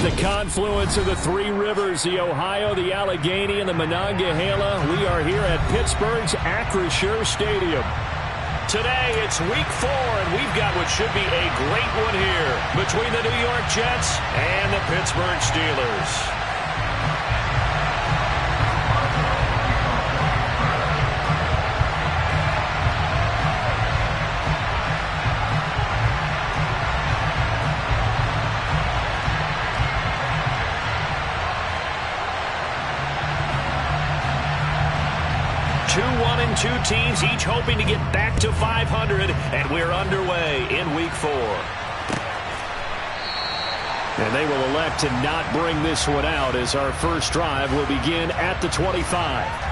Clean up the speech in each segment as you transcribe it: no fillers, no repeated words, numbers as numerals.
the confluence of the three rivers, the Ohio, the Allegheny, and the Monongahela. We are here at Pittsburgh's Acrisure Stadium. Today, it's week 4, and we've got what should be a great one here between the New York Jets and the Pittsburgh Steelers. Two teams each hoping to get back to 500, and we're underway in week 4. And they will elect to not bring this one out as our first drive will begin at the 25.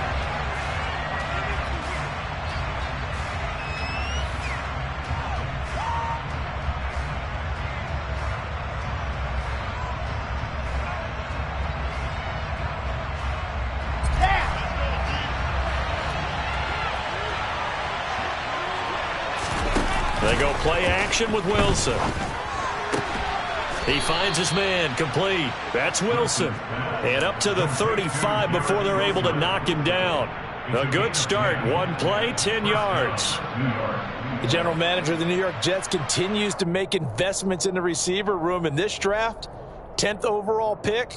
They go play action with Wilson. He finds his man, complete. That's Wilson. And up to the 35 before they're able to knock him down. A good start. One play, 10 yards. The general manager of the New York Jets continues to make investments in the receiver room in this draft. 10th overall pick.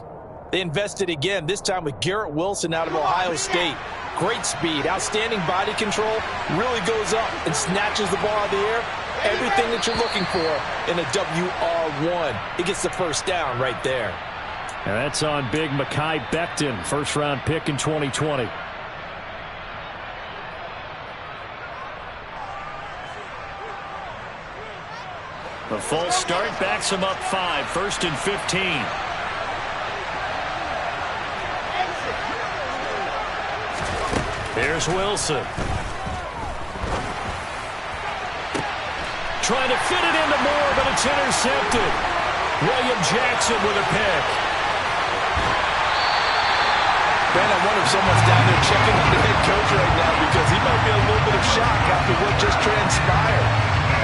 They invested again, this time with Garrett Wilson out of Ohio State. Great speed, outstanding body control, really goes up and snatches the ball out of the air. Everything that you're looking for in a WR1. He gets the first down right there. And that's on big Mekhi Becton, first-round pick in 2020. The full start backs him up 5, 1st and 15. Here's Wilson. Trying to fit it into Moore, but it's intercepted. William Jackson with a pick. Ben, I wonder if someone's down there checking on the head coach right now because he might be in a little bit of shock after what just transpired.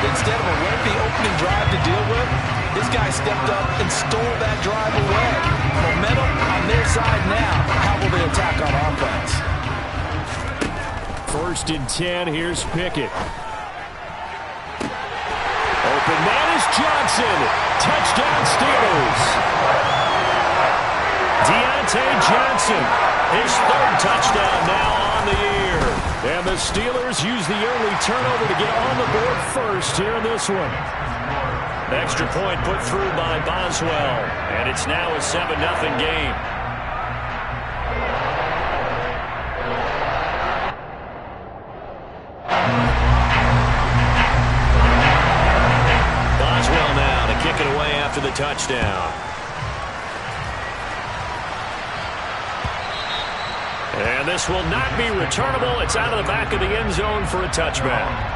Instead of a lengthy opening drive to deal with, this guy stepped up and stole that drive away. Momentum on their side now. How will they attack on offense? 1st and 10, here's Pickett. Open man is Johnson. Touchdown Steelers. Deontay Johnson, his 3rd touchdown now on the year. And the Steelers use the early turnover to get on the board first here in this one. Extra point put through by Boswell. And it's now a 7-0 game. Kick it away after the touchdown. And this will not be returnable. It's out of the back of the end zone for a touchback.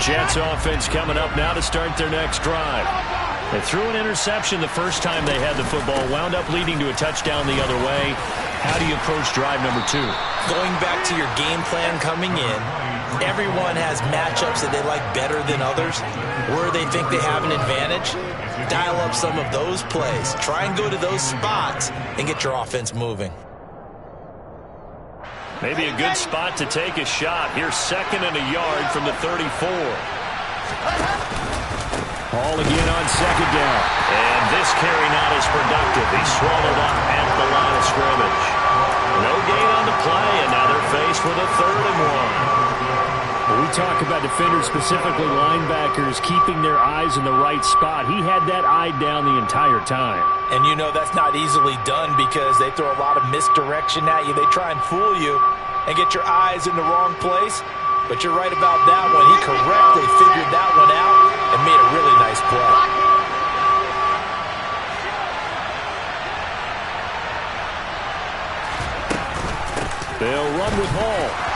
Jets offense coming up now to start their next drive. They threw an interception the first time they had the football, wound up leading to a touchdown the other way. How do you approach drive number 2? Going back to your game plan coming in, everyone has matchups that they like better than others. Where they think they have an advantage, dial up some of those plays. Try and go to those spots and get your offense moving. Maybe a good spot to take a shot. Here's 2nd and a yard from the 34. Ball again on 2nd down. And this carry not as productive. He's swallowed up at the line of scrimmage. No gain on the play, and now they're faced with a 3rd and 1. We talk about defenders, specifically linebackers, keeping their eyes in the right spot. He had that eye down the entire time. And you know that's not easily done because they throw a lot of misdirection at you. They try and fool you and get your eyes in the wrong place. But you're right about that one. He correctly figured that one out and made a really nice play. They'll run with Hall.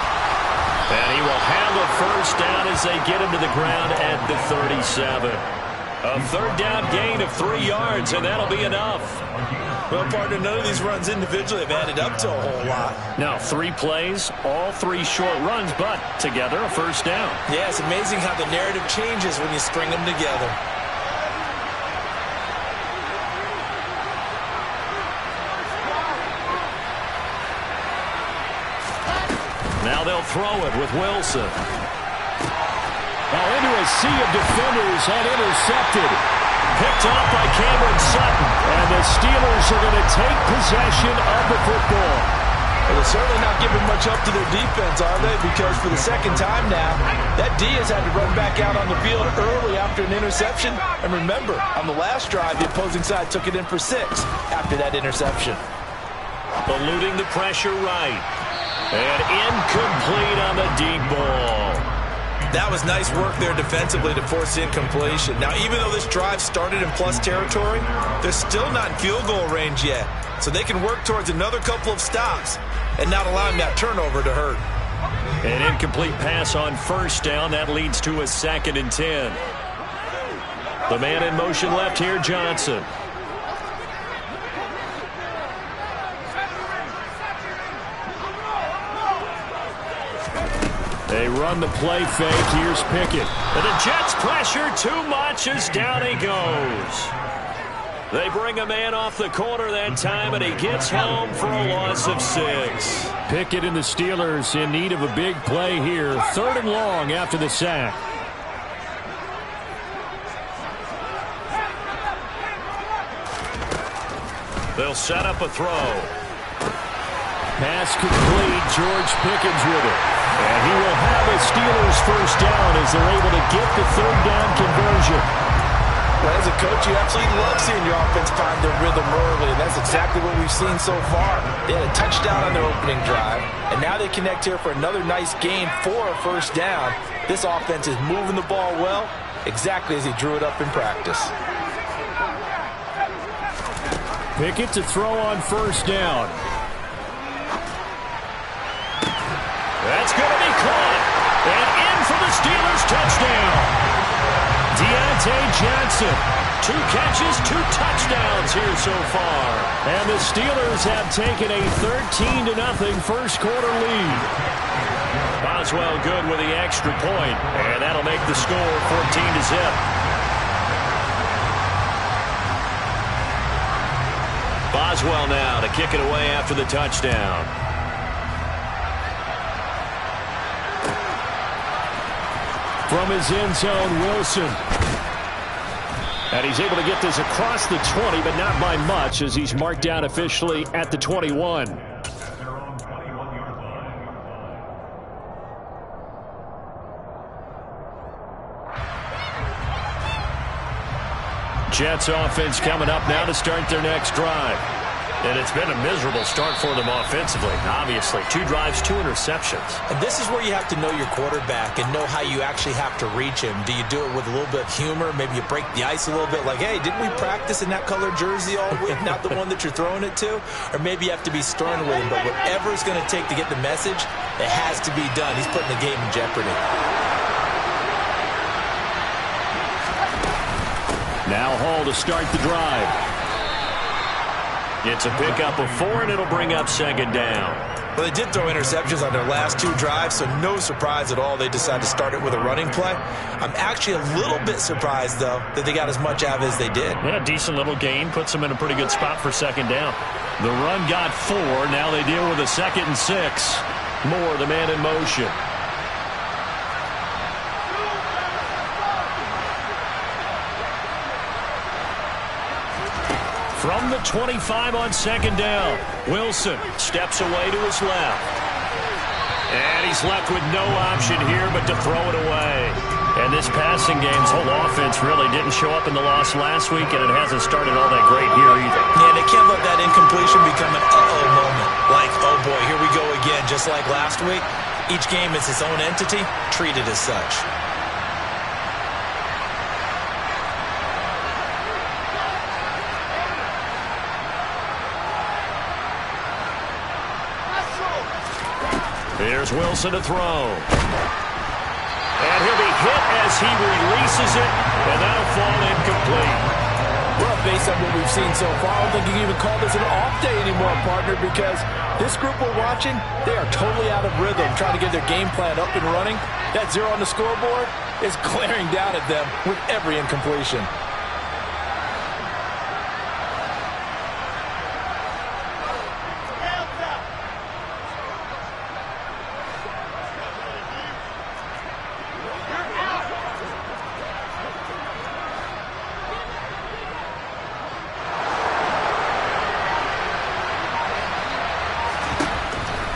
And he will have a first down as they get him to the ground at the 37. A third down gain of 3 yards, and that'll be enough. Well, partner, none of these runs individually have added up to a whole lot. Now, 3 plays, all 3 short runs, but together a first down. Yeah, it's amazing how the narrative changes when you string them together. Now they'll throw it with Wilson. Now into a sea of defenders and intercepted. Picked off by Cameron Sutton. And the Steelers are going to take possession of the football. Well, they're certainly not giving much up to their defense, are they? Because for the second time now, that D has had to run back out on the field early after an interception. And remember, on the last drive, the opposing side took it in for 6 after that interception. Eluding the pressure right. And incomplete on the deep ball. That was nice work there defensively to force incompletion. Now, even though this drive started in plus territory, they're still not in field goal range yet. So they can work towards another couple of stops and not allowing that turnover to hurt. An incomplete pass on first down. That leads to a 2nd and 10. The man in motion left here, Johnson. They run the play fake. Here's Pickett. And the Jets pressure too much as down he goes. They bring a man off the corner that time, and he gets home for a loss of 6. Pickett and the Steelers in need of a big play here. 3rd and long after the sack. They'll set up a throw. Pass complete. George Pickens with it. And he will have a Steelers first down as they're able to get the 3rd down conversion. Well, as a coach, you absolutely love seeing your offense find their rhythm early, and that's exactly what we've seen so far. They had a touchdown on their opening drive, and now they connect here for another nice gain for a first down. This offense is moving the ball well, exactly as he drew it up in practice. Pickett to throw on first down. That's going to be caught. And in for the Steelers touchdown. Deontay Johnson. 2 catches, 2 touchdowns here so far. And the Steelers have taken a 13-0 first quarter lead. Boswell good with the extra point. And that'll make the score 14-0. Boswell now to kick it away after the touchdown. From his end zone, Wilson. And he's able to get this across the 20, but not by much as he's marked down officially at the 21. Jets offense coming up now to start their next drive. And it's been a miserable start for them offensively. Obviously, 2 drives, 2 interceptions. And this is where you have to know your quarterback and know how you actually have to reach him. Do you do it with a little bit of humor? Maybe you break the ice a little bit like, hey, didn't we practice in that color jersey all week? Not the one that you're throwing it to? Or maybe you have to be stern with him. But whatever it's going to take to get the message, it has to be done. He's putting the game in jeopardy. Now Hall to start the drive. It's a pickup of 4, and it'll bring up 2nd down. Well, they did throw interceptions on their last 2 drives, so no surprise at all they decided to start it with a running play. I'm actually a little bit surprised, though, that they got as much out of it as they did. Yeah, decent little gain. Puts them in a pretty good spot for 2nd down. The run got 4. Now they deal with a 2nd and 6. Moore, the man in motion. From the 25 on 2nd down, Wilson steps away to his left. And he's left with no option here but to throw it away. And this passing game's whole offense really didn't show up in the loss last week, and it hasn't started all that great here either. Yeah, they can't let that incompletion become an uh-oh moment. Like, oh boy, here we go again, just like last week. Each game is its own entity, treated as such. Here's Wilson to throw. And he'll be hit as as he releases it, and that'll fall incomplete. Well, based on what we've seen so far, I don't think you can even call this an off day anymore, partner, because this group we're watching, they are totally out of rhythm, trying to get their game plan up and running. That 0 on the scoreboard is glaring down at them with every incompletion.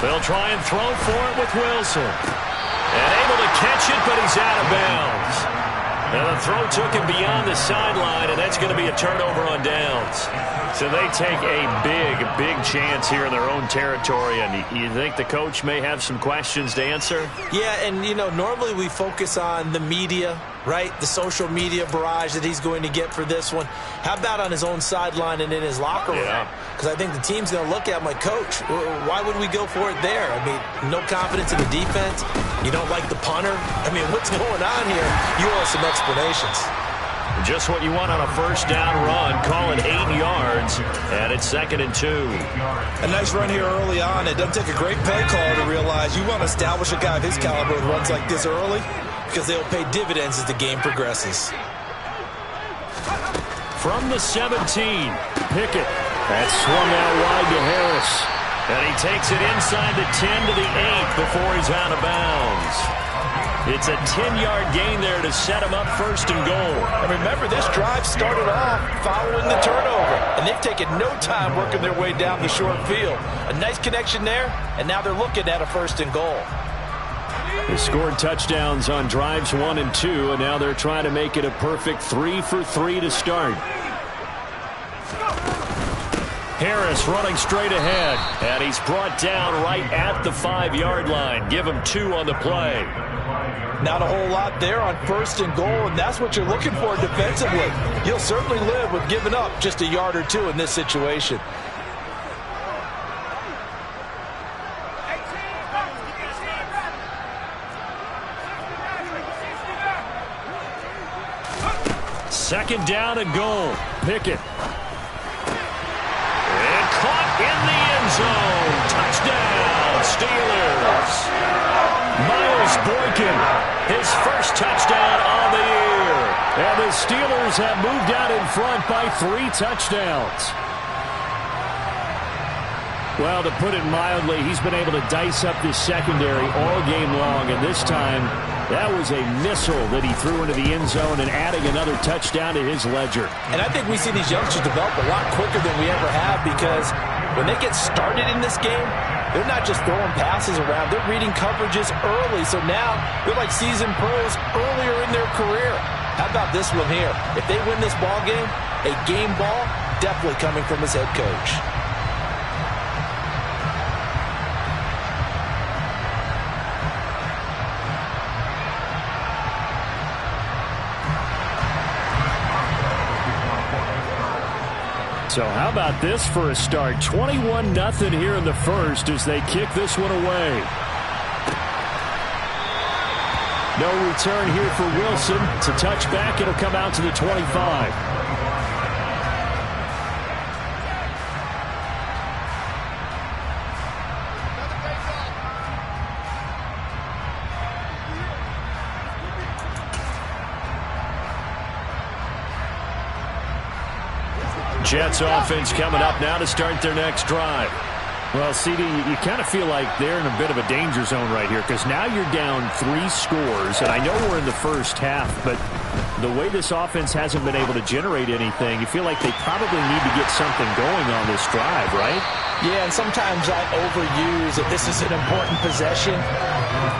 They'll try and throw for it with Wilson. And able to catch it, but he's out of bounds. And the throw took him beyond the sideline, and that's going to be a turnover on downs. So they take a big chance here in their own territory, and you think the coach may have some questions to answer? Yeah, and, you know, normally we focus on the media, right? The social media barrage that he's going to get for this one. How about on his own sideline and in his locker room? Yeah. Because I think the team's going to look at him like, Coach, why would we go for it there? I mean, no confidence in the defense. You don't like the punter. I mean, what's going on here? You want some explanations. Just what you want on a first down run. Call it 8 yards, and it's 2nd and 2. A nice run here early on. It doesn't take a great play caller to realize you want to establish a guy of his caliber with runs like this early, because they'll pay dividends as the game progresses. From the 17, Pickett. That's swung out wide to Harris. And he takes it inside the 10 to the 8 before he's out of bounds. It's a 10-yard gain there to set him up 1st and goal. And remember, this drive started off following the turnover, and they've taken no time working their way down the short field. A nice connection there, and now they're looking at a 1st and goal. They scored touchdowns on drives 1 and 2, and now they're trying to make it a perfect 3 for 3 to start. Harris running straight ahead, and he's brought down right at the 5-yard line. Give him 2 on the play. Not a whole lot there on 1st and goal, and that's what you're looking for defensively. You'll certainly live with giving up just a yard or 2 in this situation. Second down and goal. Pickett. And caught in the end zone. Touchdown, Steelers. Miles Boykin, his first touchdown on the year. And the Steelers have moved out in front by 3 touchdowns. Well, to put it mildly, he's been able to dice up this secondary all game long, and this time that was a missile that he threw into the end zone and adding another touchdown to his ledger. And I think we see these youngsters develop a lot quicker than we ever have, because when they get started in this game, they're not just throwing passes around. They're reading coverages early. So now they're like seasoned pros earlier in their career. How about this one here? If they win this ball game, a game ball definitely coming from his head coach. So how about this for a start? 21-0 here in the first as they kick this one away. No return here for Wilson. It's a touchback. It'll come out to the 25. Jets offense coming up now to start their next drive. Well, CD, you kind of feel like they're in a bit of a danger zone right here, because now you're down 3 scores, and I know we're in the first half, but the way this offense hasn't been able to generate anything, you feel like they probably need to get something going on this drive, right? Yeah, and sometimes I overuse that this is an important possession,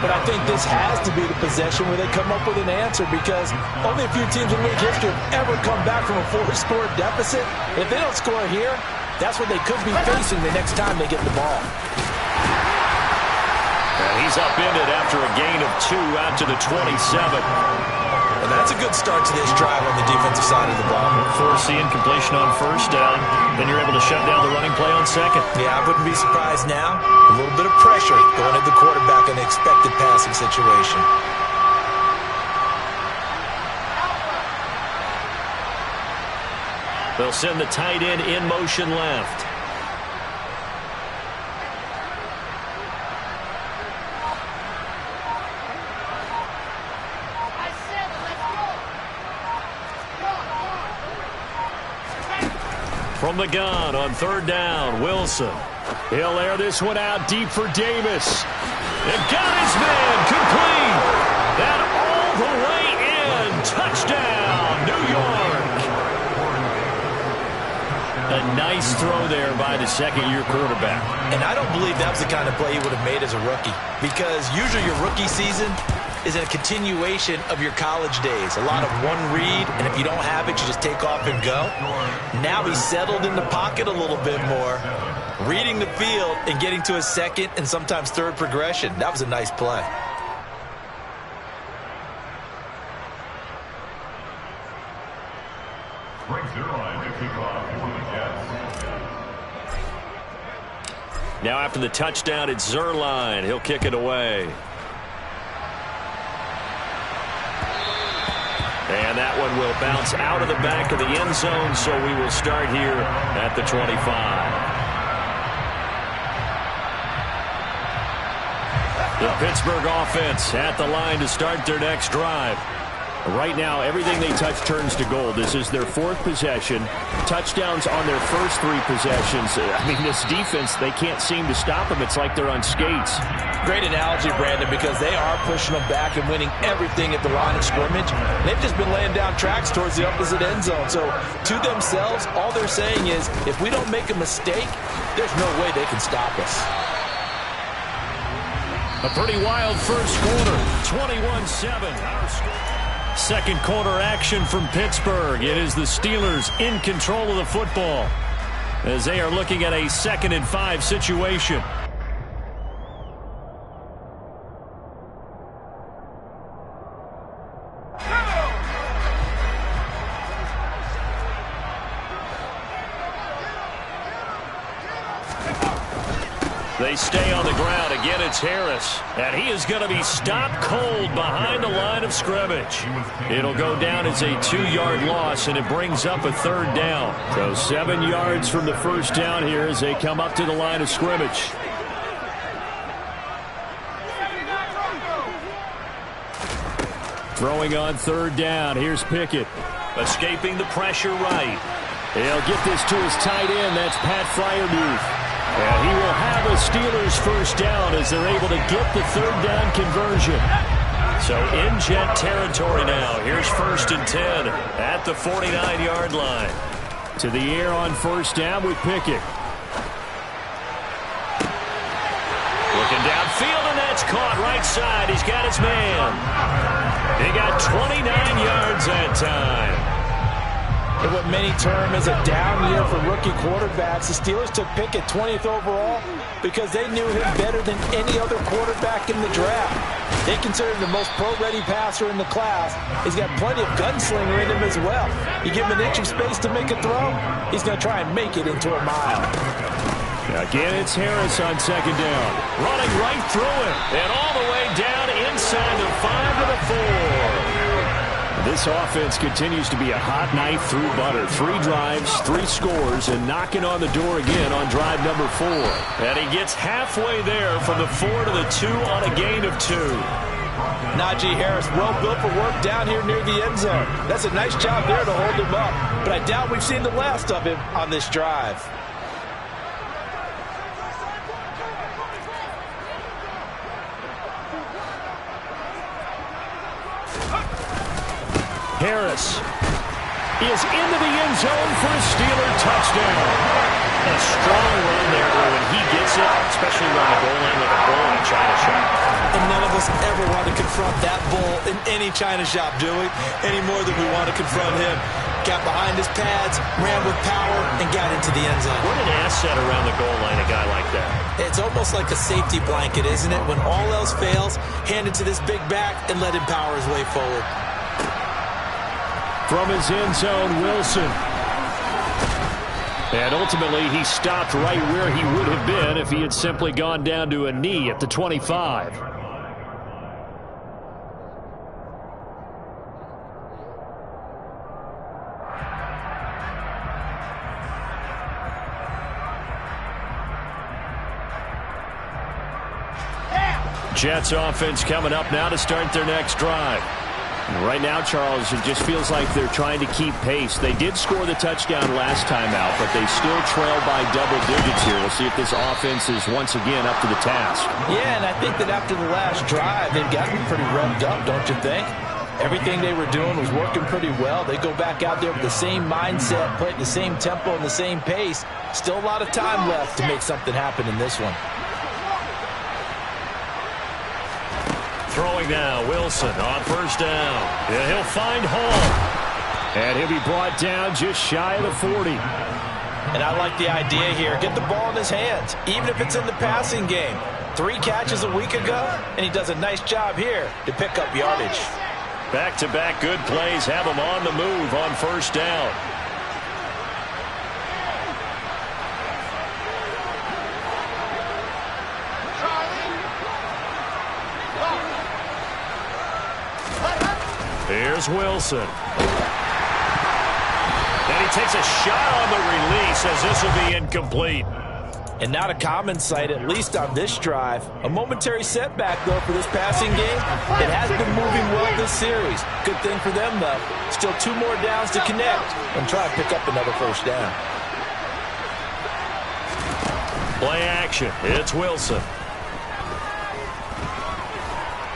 but I think this has to be the possession where they come up with an answer, because only a few teams in league history have ever come back from a 4-score deficit. If they don't score here, that's what they could be facing the next time they get the ball. And he's upended after a gain of 2 out to the 27. And that's a good start to this drive on the defensive side of the ball. Forcing incompletion on first down. Then you're able to shut down the running play on second. Yeah, I wouldn't be surprised now. A little bit of pressure going at the quarterback in an expected passing situation. They'll send the tight end in motion left. From the gun on third down, Wilson. He'll air this one out deep for Davis. And got his man complete. That all the way in. Touchdown, New York. A nice throw there by the second-year quarterback. And I don't believe that was the kind of play he would have made as a rookie, because usually your rookie season is a continuation of your college days. A lot of one read, and if you don't have it, you just take off and go. Now he's settled in the pocket a little bit more, reading the field and getting to his second and sometimes third progression. That was a nice play. Now after the touchdown, it's Zuerlein. He'll kick it away. And that one will bounce out of the back of the end zone, so we will start here at the 25. The Pittsburgh offense at the line to start their next drive. Right now, everything they touch turns to gold. This is their fourth possession. Touchdowns on their first three possessions. I mean, this defense, they can't seem to stop them. It's like they're on skates. Great analogy, Brandon, because they are pushing them back and winning everything at the line of scrimmage. They've just been laying down tracks towards the opposite end zone. So to themselves, all they're saying is, if we don't make a mistake, there's no way they can stop us. A pretty wild first quarter, 21-7. Second quarter action from Pittsburgh. It is the Steelers in control of the football as they are looking at a 2nd and 5 situation. They stay on the ground. Again, it's Harris. And he is going to be stopped cold behind the line of scrimmage. It'll go down as a 2-yard loss, and it brings up a 3rd down. So 7 yards from the first down here as they come up to the line of scrimmage. Throwing on 3rd down. Here's Pickett. Escaping the pressure right. He'll get this to his tight end. That's Pat Freiermuth. And he will have a Steelers first down as they're able to get the 3rd down conversion. So in jet territory now. Here's 1st and 10 at the 49-yard line. To the air on first down with Pickett. Looking downfield, and that's caught right side. He's got his man. He got 29 yards that time. In what many term as a down year for rookie quarterbacks, the Steelers took Pickett 20th overall because they knew him better than any other quarterback in the draft. They consider him the most pro-ready passer in the class. He's got plenty of gunslinger in him as well. You give him an inch of space to make a throw, he's going to try and make it into a mile. Again, it's Harris on 2nd down. Running right through him and all the way down inside the 5 to the 4. This offense continues to be a hot knife through butter. 3 drives, 3 scores, and knocking on the door again on drive number 4. And he gets halfway there from the 4 to the 2 on a gain of 2. Najee Harris, well built for work down here near the end zone. That's a nice job there to hold him up. But I doubt we've seen the last of him on this drive. Harris is into the end zone for a Steeler touchdown. A strong run there where when he gets it, especially around the goal line like a bull in a china shop. And none of us ever want to confront that bull in any china shop, do we? Any more than we want to confront him. Got behind his pads, ran with power, and got into the end zone. What an asset around the goal line, a guy like that. It's almost like a safety blanket, isn't it? When all else fails, hand it to this big back and let him power his way forward. From his end zone, Wilson. And ultimately, he stopped right where he would have been if he had simply gone down to a knee at the 25. Jets offense coming up now to start their next drive. Right now, Charles, it just feels like they're trying to keep pace. They did score the touchdown last time out, but they still trail by double digits here. We'll see if this offense is once again up to the task. Yeah, and I think that after the last drive, they've gotten pretty revved up, don't you think? Everything they were doing was working pretty well. They go back out there with the same mindset, play at the same tempo and the same pace. Still a lot of time left to make something happen in this one. Throwing now, Wilson on first down. Yeah, he'll find Hall. And he'll be brought down just shy of the 40. And I like the idea here. Get the ball in his hands, even if it's in the passing game. 3 catches a week ago, and he does a nice job here to pick up yardage. Back-to-back good plays have him on the move on first down. Here's Wilson. And he takes a shot on the release as this will be incomplete. And not a common sight, at least on this drive. A momentary setback, though, for this passing game. It has been moving well this series. Good thing for them, though. Still 2 more downs to connect and try to pick up another first down. Play action. It's Wilson.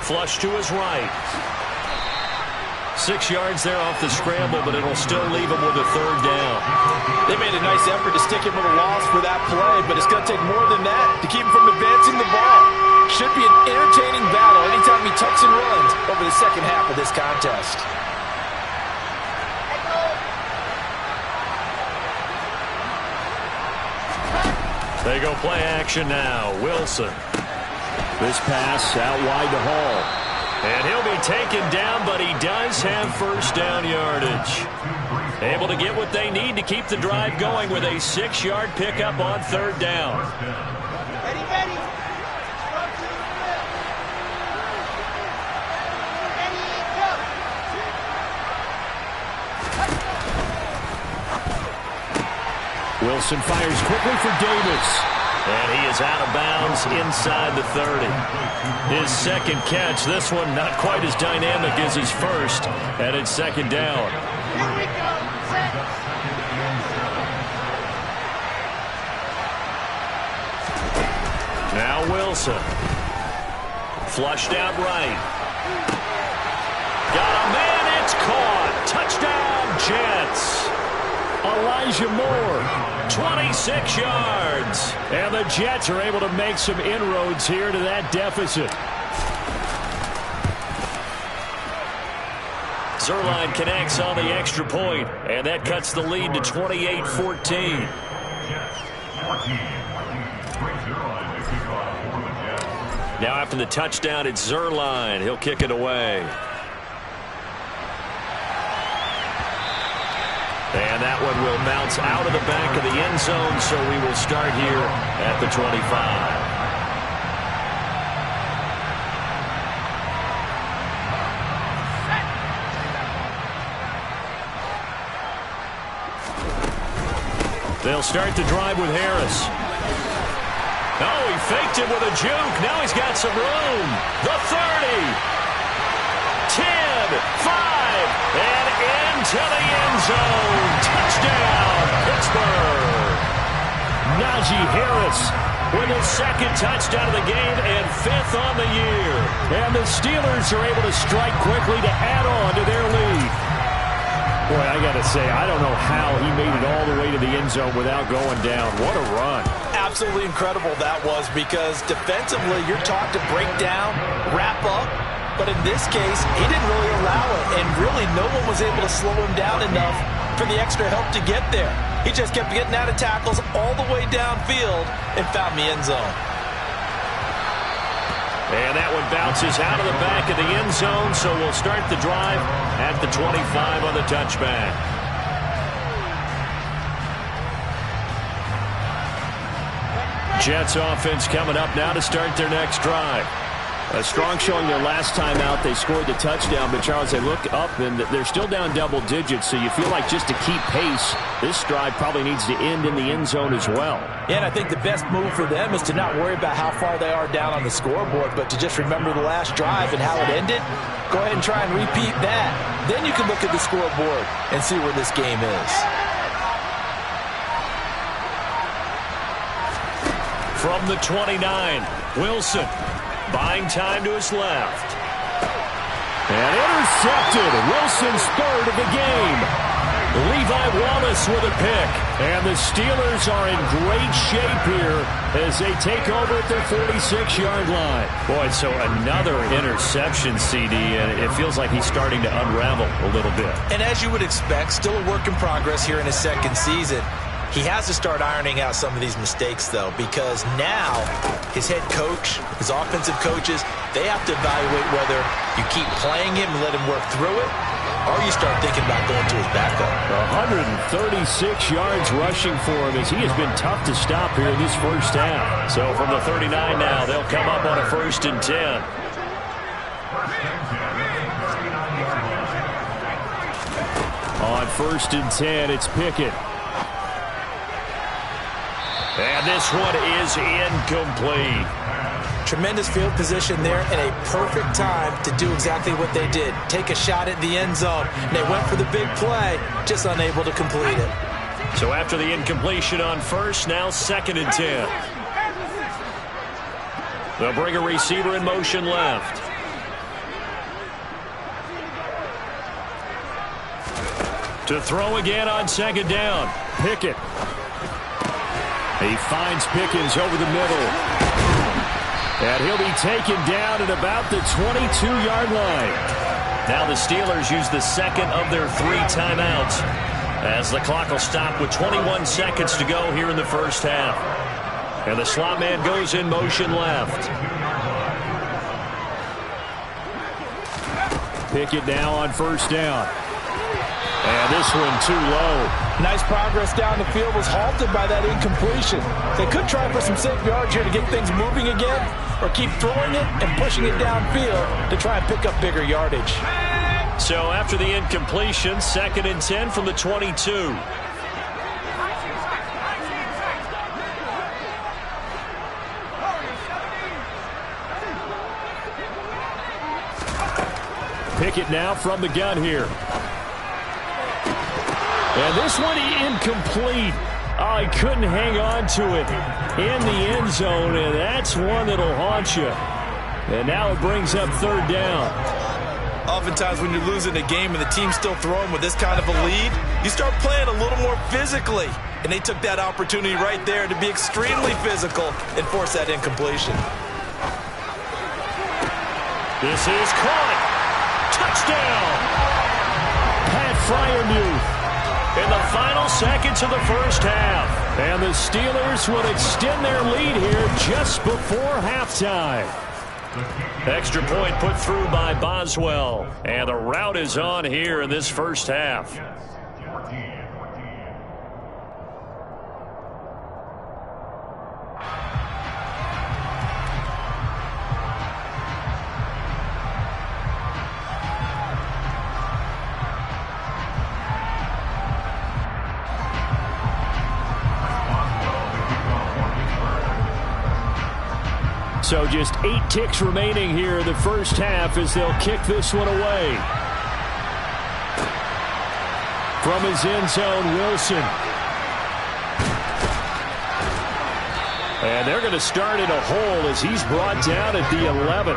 Flush to his right. 6 yards there off the scramble, but it'll still leave him with a 3rd down. They made a nice effort to stick him with a loss for that play, but it's going to take more than that to keep him from advancing the ball. Should be an entertaining battle anytime he tucks and runs over the second half of this contest. They go play action now. Wilson. This pass out wide to Hall. And he'll be taken down, but he does have first down yardage. Able to get what they need to keep the drive going with a 6-yard pickup on 3rd down. Ready. Wilson fires quickly for Davis. And he is out of bounds inside the 30. His 2nd catch, this one not quite as dynamic as his first, and it's 2nd down. Here we go. Set. Now Wilson. Flushed out right. Got a man, it's caught. Touchdown, Jets. Elijah Moore. 26 yards. And the Jets are able to make some inroads here to that deficit. Zuerlein connects on the extra point, and that cuts the lead to 28-14. Now after the touchdown, it's Zuerlein. He'll kick it away. And that one will bounce out of the back of the end zone, so we will start here at the 25. They'll start the drive with Harris. Oh, he faked it with a juke. Now he's got some room. The 30. 10, 5, and into the end zone. Touchdown, Pittsburgh. Najee Harris with his 2nd touchdown of the game and 5th on the year. And the Steelers are able to strike quickly to add on to their lead. Boy, I got to say, I don't know how he made it all the way to the end zone without going down. What a run. Absolutely incredible that was, because defensively you're taught to break down, wrap up. But in this case, he didn't really allow it, and really no one was able to slow him down enough for the extra help to get there. He just kept getting out of tackles all the way downfield and found the end zone. And that one bounces out of the back of the end zone, so we'll start the drive at the 25 on the touchback. Jets offense coming up now to start their next drive. A strong showing their last time out. They scored the touchdown, but Charles, they look up and they're still down double digits, so you feel like just to keep pace, this drive probably needs to end in the end zone as well. Yeah, and I think the best move for them is to not worry about how far they are down on the scoreboard, but to just remember the last drive and how it ended. Go ahead and try and repeat that. Then you can look at the scoreboard and see where this game is. From the 29, Wilson buying time to his left. And intercepted. Wilson's third of the game. Levi Wallace with a pick. And the Steelers are in great shape here as they take over at their 46-yard line. Boy, so another interception, CD, and it feels like he's starting to unravel a little bit. And as you would expect, still a work in progress here in his second season. He has to start ironing out some of these mistakes, though, because now his head coach, his offensive coaches, they have to evaluate whether you keep playing him and let him work through it, or you start thinking about going to his backup. 136 yards rushing for him as he has been tough to stop here in this first half. So from the 39 now, they'll come up on a 1st and 10. On 1st and 10, it's Pickett. And this one is incomplete. Tremendous field position there and a perfect time to do exactly what they did. Take a shot at the end zone. And they went for the big play, just unable to complete it. So after the incompletion on 1st, now 2nd and 10. They'll bring a receiver in motion left. To throw again on 2nd down. Pickett. He finds Pickens over the middle. And he'll be taken down at about the 22-yard line. Now the Steelers use the second of their 3 timeouts as the clock will stop with 21 seconds to go here in the first half. And the slot man goes in motion left. Pickett now on 1st down. And this one too low. Nice progress down the field was halted by that incompletion. They could try for some safe yards here to get things moving again, or keep throwing it and pushing it downfield to try and pick up bigger yardage. So after the incompletion, 2nd and 10 from the 22. Pickett now from the gun here. And this one incomplete. Oh, he couldn't hang on to it in the end zone, and that's one that'll haunt you. And now it brings up 3rd down. Oftentimes when you're losing a game and the team's still throwing with this kind of a lead, you start playing a little more physically. And they took that opportunity right there to be extremely physical and force that incompletion. This is caught. Touchdown. Pat Fryermuth. In the final seconds of the first half. And the Steelers will extend their lead here just before halftime. Extra point put through by Boswell. And the route is on here in this first half. So just 8 ticks remaining here in the first half as they'll kick this one away. From his end zone, Wilson. And they're going to start in a hole as he's brought down at the 11.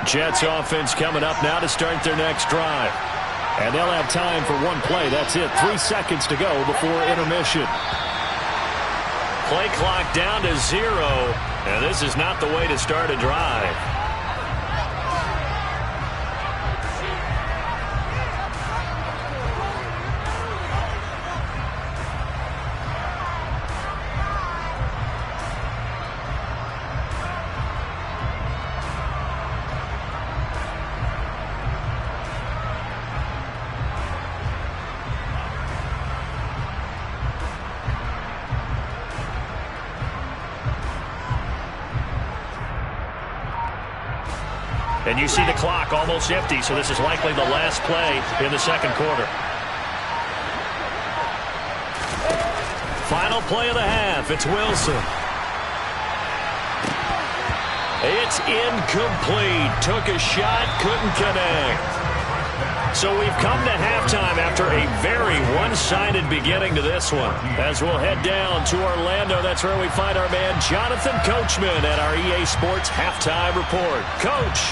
Jets offense coming up now to start their next drive. And they'll have time for one play. That's it. 3 seconds to go before intermission. Play clock down to 0, and this is not the way to start a drive. And you see the clock almost empty, so this is likely the last play in the second quarter. Final play of the half. It's Wilson. It's incomplete. Took a shot, couldn't connect. So we've come to halftime after a very one-sided beginning to this one. As we'll head down to Orlando, that's where we find our man Jonathan Coachman at our EA Sports Halftime Report. Coach.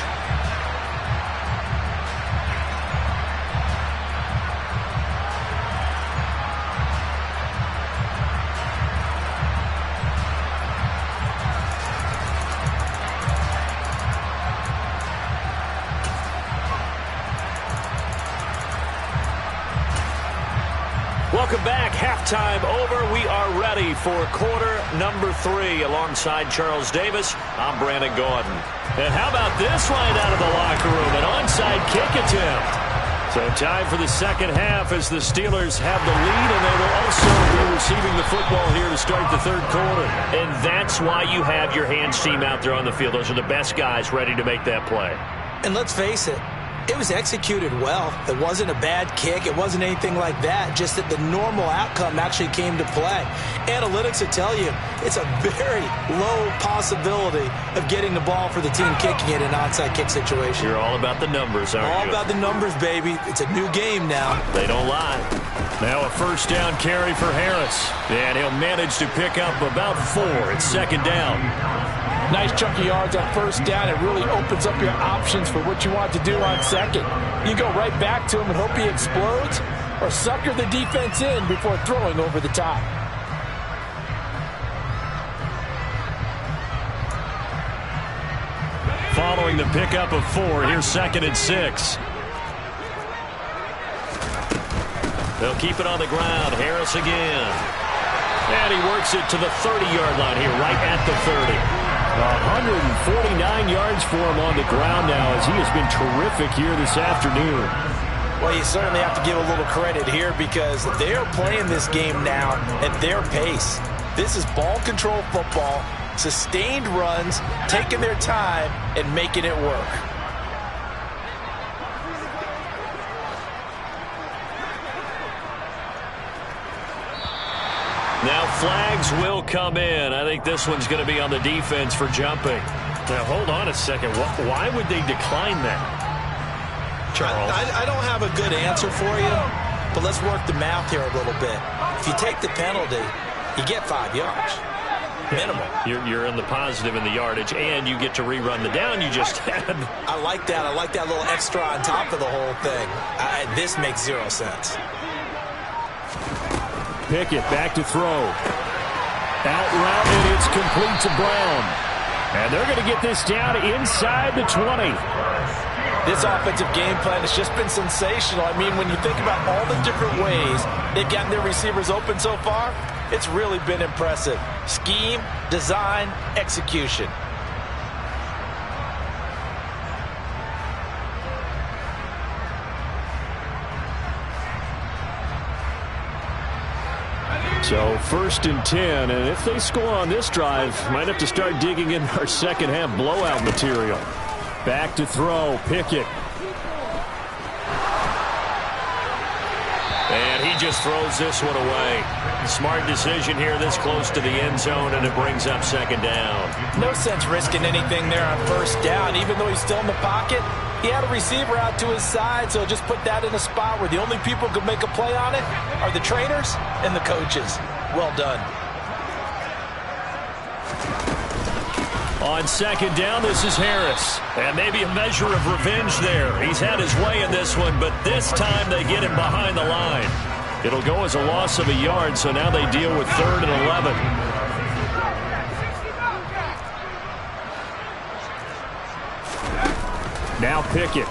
Welcome back. Halftime over. We are ready for quarter number 3. Alongside Charles Davis, I'm Brandon Gordon. And how about this right out of the locker room? An onside kick attempt. So time for the second half as the Steelers have the lead, and they will also be receiving the football here to start the third quarter. And that's why you have your hands team out there on the field. Those are the best guys ready to make that play. And let's face it, it was executed well. It wasn't a bad kick. It wasn't anything like that. Just that the normal outcome actually came to play. Analytics will tell you it's a very low possibility of getting the ball for the team kicking it in an onside kick situation. You're all about the numbers, aren't you? All about the numbers, baby. It's a new game now. They don't lie. Now a first down carry for Harris. And he'll manage to pick up about 4. It's second down. Nice chunk of yards on first down. It really opens up your options for what you want to do on second. You go right back to him and hope he explodes, or sucker the defense in before throwing over the top. Following the pickup of 4, here's second and 6. They'll keep it on the ground. Harris again. And he works it to the 30-yard line here, right at the 30. 149 yards for him on the ground now, as he has been terrific here this afternoon. Well, you certainly have to give a little credit here because they are playing this game now at their pace. This is ball control football, sustained runs, taking their time, and making it work. Now flags will come in. I think this one's going to be on the defense for jumping. Now, hold on a second. Why would they decline that? Charles? I don't have a good answer for you, but let's work the math here a little bit. If you take the penalty, you get 5 yards. Minimum. You're in the positive in the yardage, and you get to rerun the down you just had. I like that. I like that little extra on top of the whole thing. This makes 0 sense. Pickett back to throw. Out route, and it's complete to Brown. And they're going to get this down inside the 20. This offensive game plan has just been sensational. I mean, when you think about all the different ways they've gotten their receivers open so far, it's really been impressive. Scheme, design, execution. So first and 10, and if they score on this drive, might have to start digging in our second half blowout material. Back to throw, Pickett. And he just throws this one away. Smart decision here this close to the end zone, and it brings up second down. No sense risking anything there on first down. Even though he's still in the pocket, he had a receiver out to his side, so just put that in a spot where the only people who can make a play on it are the trainers and the coaches. Well done. On second down, this is Harris. And maybe a measure of revenge there. He's had his way in this one, but this time they get him behind the line. It'll go as a loss of a yard, so now they deal with 3rd and 11. Now Pickett.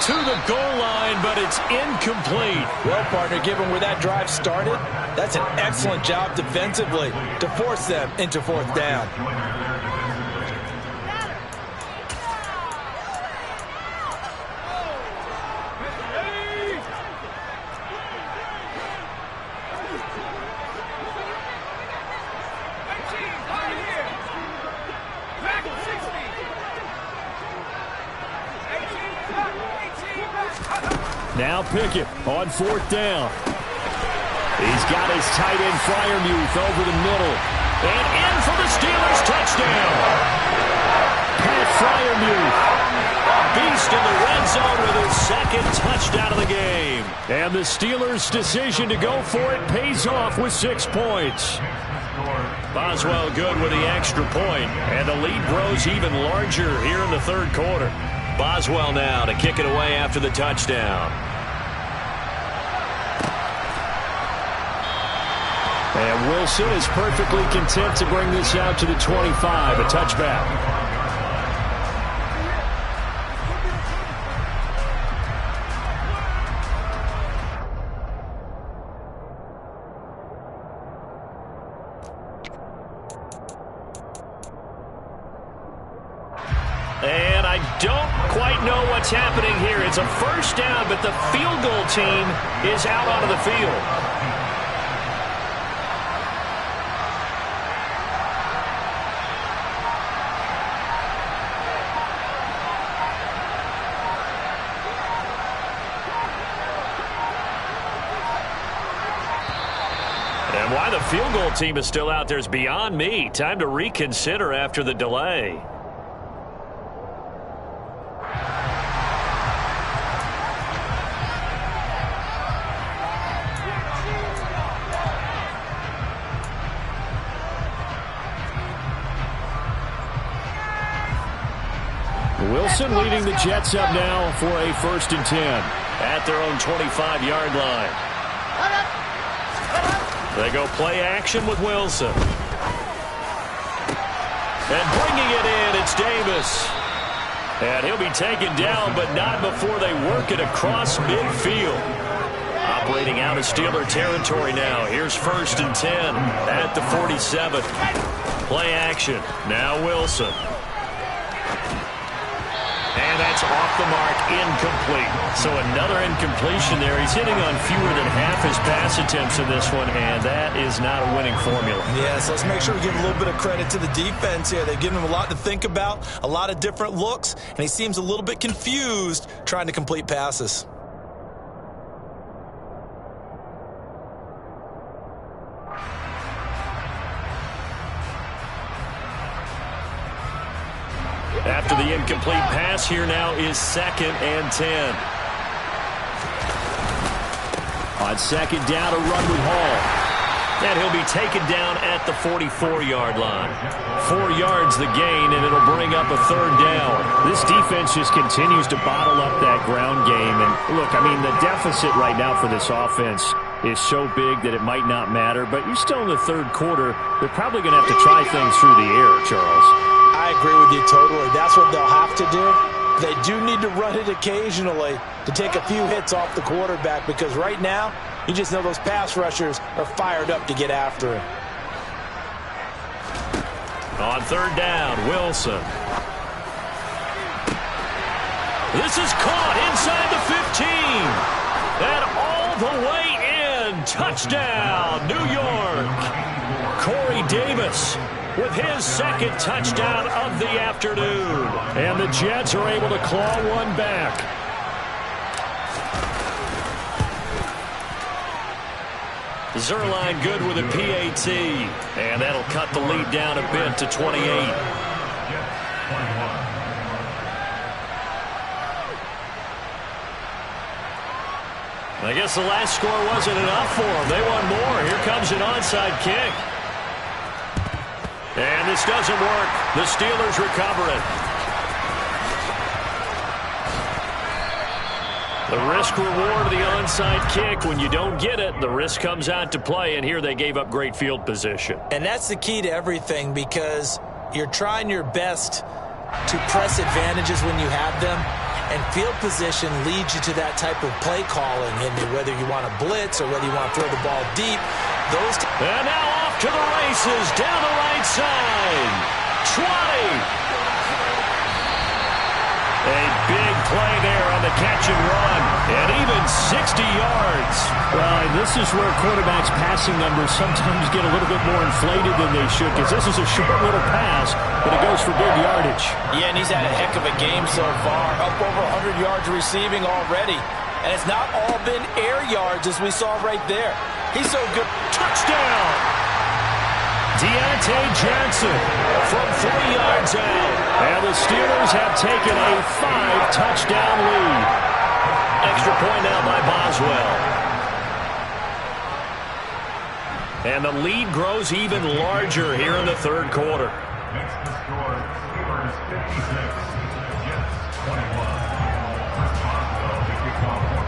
To the goal line, but it's incomplete. Well, partner, given where that drive started, that's an excellent job defensively to force them into fourth down. Now Pickett on fourth down. He's got his tight end Freiermuth over the middle. And in for the Steelers touchdown. Pat Freiermuth, a beast in the red zone with his second touchdown of the game. And the Steelers' decision to go for it pays off with 6 points. Boswell good with the extra point, and the lead grows even larger here in the third quarter. Boswell now to kick it away after the touchdown. And Wilson is perfectly content to bring this out to the 25, a touchback. And I don't quite know what's happening here. It's a first down, but the field goal team is out onto the field. And why the field goal team is still out there is beyond me. Time to reconsider after the delay. Wilson leading the Jets up now for a 1st and 10. At their own 25-yard line. They go play action with Wilson. And bringing it in, it's Davis. And he'll be taken down, but not before they work it across midfield. Operating out of Steeler territory now. Here's 1st and 10 at the 47. Play action. Now Wilson. And that's off the mark, incomplete. So another incompletion there. He's hitting on fewer than half his pass attempts in this one, and that is not a winning formula. Yeah, so let's make sure we give a little bit of credit to the defense here. They've given him a lot to think about, a lot of different looks, and he seems a little bit confused trying to complete passes. After the incomplete pass, here now is 2nd and 10. On 2nd down, a run with Hall. And he'll be taken down at the 44-yard line. 4 yards the gain, and it'll bring up a 3rd down. This defense just continues to bottle up that ground game. And look, I mean, the deficit right now for this offense is so big that it might not matter. But you're still in the 3rd quarter. They're probably going to have to try things through the air, Charles. I agree with you totally. That's what they'll have to do. They do need to run it occasionally to take a few hits off the quarterback, because right now, you just know those pass rushers are fired up to get after him. On 3rd down, Wilson. This is caught inside the 15. And all the way in. Touchdown, New York. Corey Davis with his 2nd touchdown of the afternoon. And the Jets are able to claw one back. Zerline good with a PAT. And that'll cut the lead down a bit to 28. I guess the last score wasn't enough for them. They want more. Here comes an onside kick. And this doesn't work. The Steelers recover it. The risk-reward of the onside kick. When you don't get it, the risk comes out to play, and here they gave up great field position. And that's the key to everything, because you're trying your best to press advantages when you have them, and field position leads you to that type of play calling, and whether you want to blitz or whether you want to throw the ball deep. And now off to the races down the right side. 20. A big play there on the catch and run, and even 60 yards. Well, and this is where quarterbacks' passing numbers sometimes get a little bit more inflated than they should, because this is a short little pass, but it goes for big yardage. Yeah, and he's had a heck of a game so far, up over 100 yards receiving already. And it's not all been air yards, as we saw right there. He's so good. Touchdown! Deontay Johnson from 3 yards out. And the Steelers have taken a 5-touchdown lead. Extra point now by Boswell. And the lead grows even larger here in the third quarter.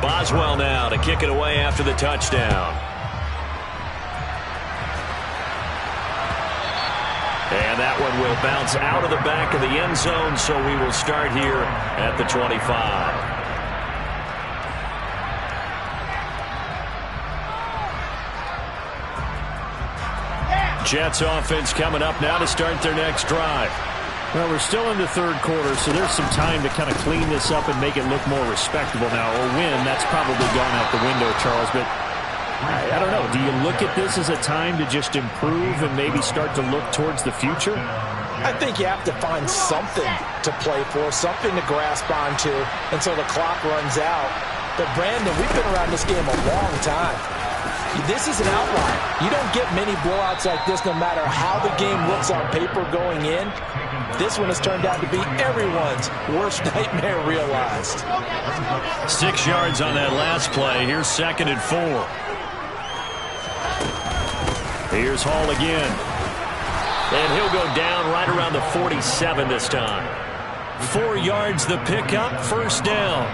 Boswell now to kick it away after the touchdown. And that one will bounce out of the back of the end zone, so we will start here at the 25. Jets offense coming up now to start their next drive. Well, we're still in the third quarter, so there's some time to kind of clean this up and make it look more respectable now. Or win, that's probably gone out the window, Charles, but I don't know. Do you look at this as a time to just improve and maybe start to look towards the future? I think you have to find something to play for, something to grasp onto until the clock runs out. But, Brandon, we've been around this game a long time. This is an outlier. You don't get many blowouts like this no matter how the game looks on paper going in. This one has turned out to be everyone's worst nightmare realized. 6 yards on that last play. Here's 2nd and 4. Here's Hall again. And he'll go down right around the 47 this time. 4 yards the pickup, first down.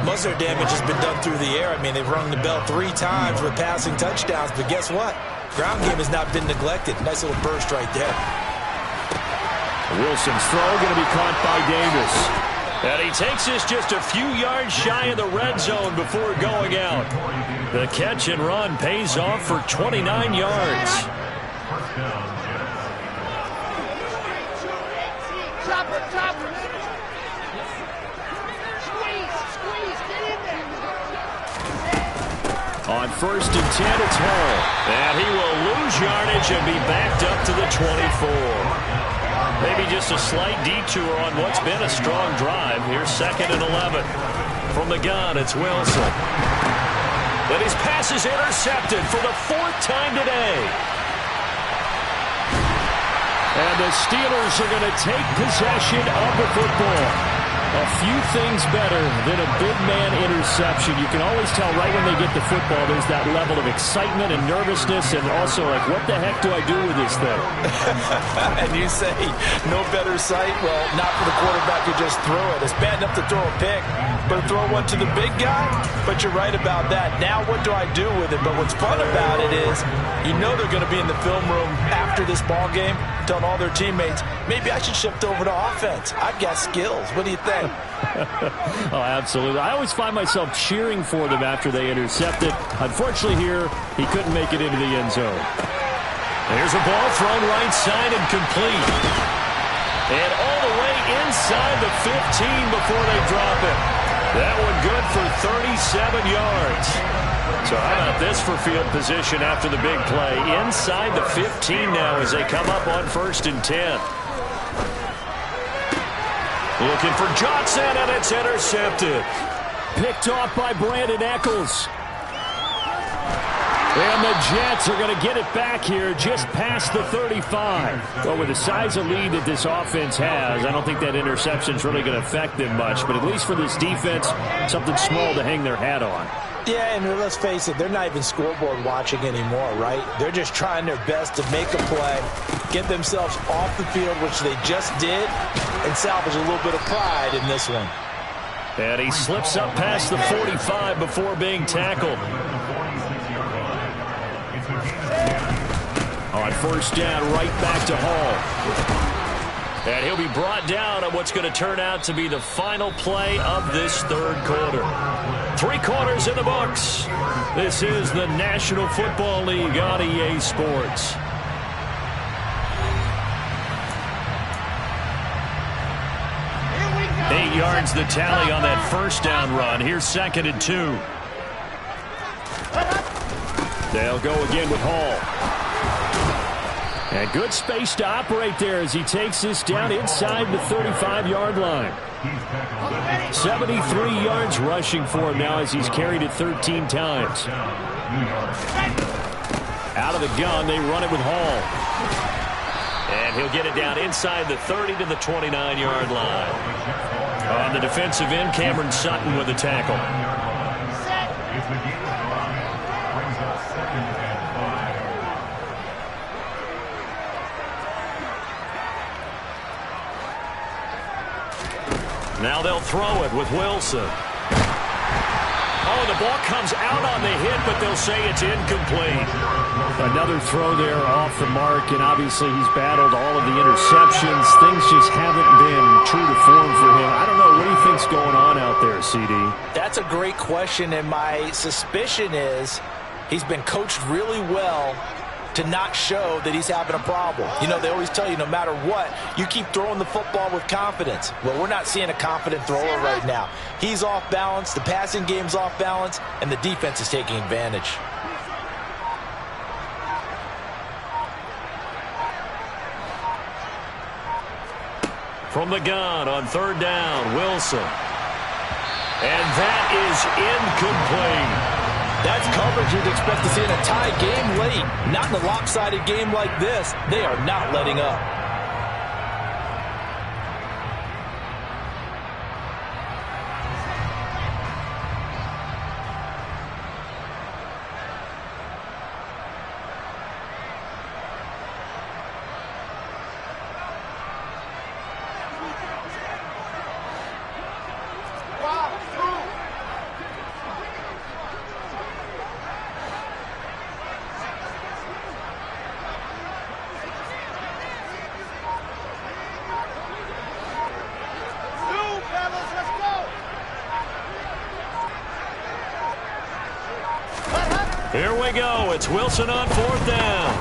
Most of their damage has been done through the air. I mean, they've rung the bell 3 times with passing touchdowns, but guess what? Ground game has not been neglected. Nice little burst right there. Wilson's throw going to be caught by Davis. And he takes this just a few yards shy of the red zone before going out. The catch and run pays off for 29 yards. On 1st and 10, it's Hall. And he will lose yardage and be backed up to the 24. Maybe just a slight detour on what's been a strong drive. Here's 2nd and 11. From the gun, it's Wilson. And his pass is intercepted for the 4th time today. And the Steelers are going to take possession of the football. A few things better than a big man interception. You can always tell right when they get the football, there's that level of excitement and nervousness, and also like, what the heck do I do with this thing? And you say, no better sight? Well, not for the quarterback who just threw it. It's bad enough to throw a pick, but throw one to the big guy? But you're right about that. Now what do I do with it? But what's fun about it is, you know they're going to be in the film room after this ball game, telling all their teammates, maybe I should shift over to offense. I've got skills. What do you think? Oh, absolutely. I always find myself cheering for them after they intercept it. Unfortunately here, he couldn't make it into the end zone. There's a ball thrown right side and complete. And all the way inside the 15 before they drop it. That one good for 37 yards. So how about this for field position after the big play? Inside the 15 now as they come up on 1st and 10. Looking for Johnson, and it's intercepted. Picked off by Brandon Eccles. And the Jets are going to get it back here just past the 35. Well, with the size of lead that this offense has, I don't think that interception is really going to affect them much. But at least for this defense, something small to hang their hat on. Yeah, and let's face it, they're not even scoreboard watching anymore, right? They're just trying their best to make a play, get themselves off the field, which they just did, and salvage a little bit of pride in this one. And he slips up past the 45 before being tackled. On 1st down, right back to Hall. And he'll be brought down on what's going to turn out to be the final play of this third quarter. 3 quarters in the books. This is the National Football League on EA Sports. Here we go. 8 yards the tally on that first down run. Here's 2nd and 2. They'll go again with Hall. And good space to operate there as he takes this down inside the 35-yard line. 73 yards rushing for him now as he's carried it 13 times. Out of the gun, they run it with Hall. And he'll get it down inside the 30 to the 29-yard line. On the defensive end, Cameron Sutton with a tackle. Now they'll throw it with Wilson. Oh, the ball comes out on the hit, but they'll say it's incomplete. Another throw there off the mark, and obviously he's battled all of the interceptions. Things just haven't been true to form for him. I don't know. What do you think's going on out there, CD? That's a great question, and my suspicion is he's been coached really well to not show that he's having a problem. You know, they always tell you no matter what, you keep throwing the football with confidence. Well, we're not seeing a confident thrower right now. He's off balance, the passing game's off balance, and the defense is taking advantage. From the gun on 3rd down, Wilson. And that is incomplete. That's coverage you'd expect to see in a tie game late. Not in a lopsided game like this. They are not letting up. Here we go. It's Wilson on 4th down.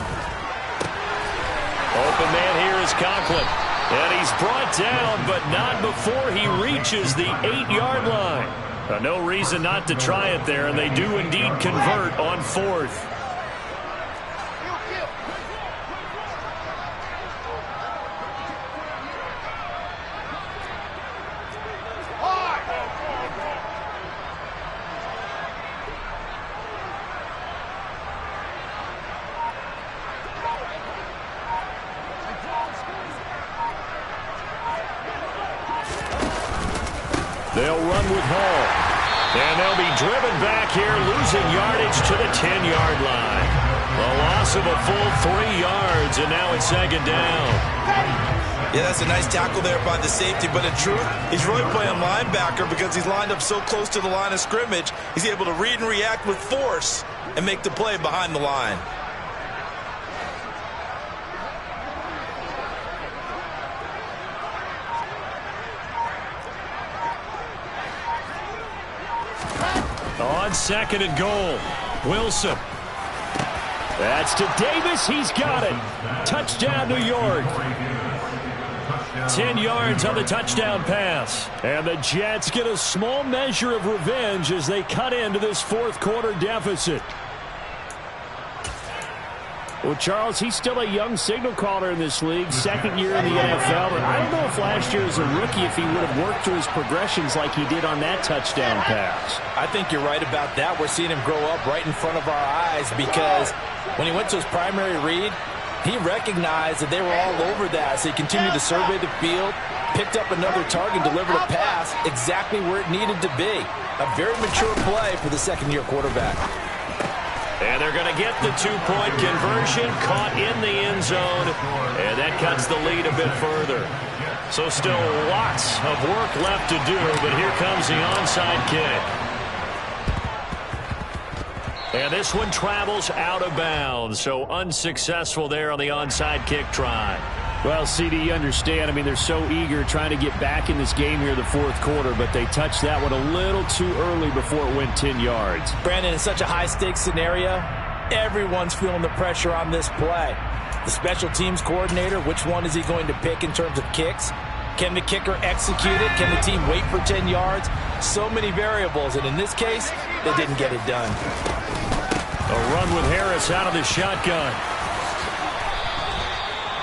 Open man here is Conklin. And he's brought down, but not before he reaches the 8-yard line. No reason not to try it there, and they do indeed convert on 4th. They'll run with Hall. And they'll be driven back here, losing yardage to the 10-yard line. A loss of a full 3 yards, and now it's 2nd down. Yeah, that's a nice tackle there by the safety, but in truth, he's really playing linebacker because he's lined up so close to the line of scrimmage. He's able to read and react with force and make the play behind the line. On 2nd and goal, Wilson. That's to Davis. He's got it. Touchdown, New York. 10 yards on the touchdown pass. And the Jets get a small measure of revenge as they cut into this 4th quarter deficit. Well, Charles, he's still a young signal caller in this league, 2nd year in the NFL. But I don't know if last year as a rookie, if he would have worked through his progressions like he did on that touchdown pass. I think you're right about that. We're seeing him grow up right in front of our eyes because when he went to his primary read, he recognized that they were all over that. So he continued to survey the field, picked up another target, delivered a pass exactly where it needed to be. A very mature play for the 2nd-year quarterback. And they're going to get the 2-point conversion, caught in the end zone, and that cuts the lead a bit further. So still lots of work left to do, but here comes the onside kick. And this one travels out of bounds, so unsuccessful there on the onside kick try. Well, CD, you understand. I mean, they're so eager trying to get back in this game here in the fourth quarter, but they touched that one a little too early before it went 10 yards. Brandon, in such a high-stakes scenario, everyone's feeling the pressure on this play. The special teams coordinator, which one is he going to pick in terms of kicks? Can the kicker execute it? Can the team wait for 10 yards? So many variables, and in this case, they didn't get it done. A run with Harris out of the shotgun.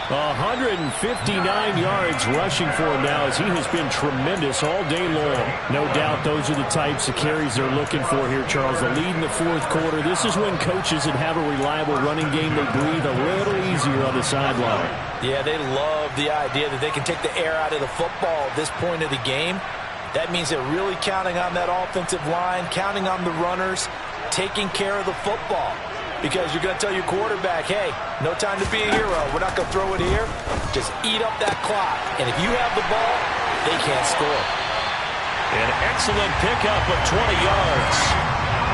159 yards rushing for him now as he has been tremendous all day long. No doubt those are the types of carries they're looking for here, Charles. The lead in the fourth quarter. This is when coaches that have a reliable running game, they breathe a little easier on the sideline. Yeah, they love the idea that they can take the air out of the football at this point of the game. That means they're really counting on that offensive line, counting on the runners, taking care of the football. Because you're going to tell your quarterback, hey, no time to be a hero. We're not going to throw it here. Just eat up that clock. And if you have the ball, they can't score. An excellent pickup of 20 yards.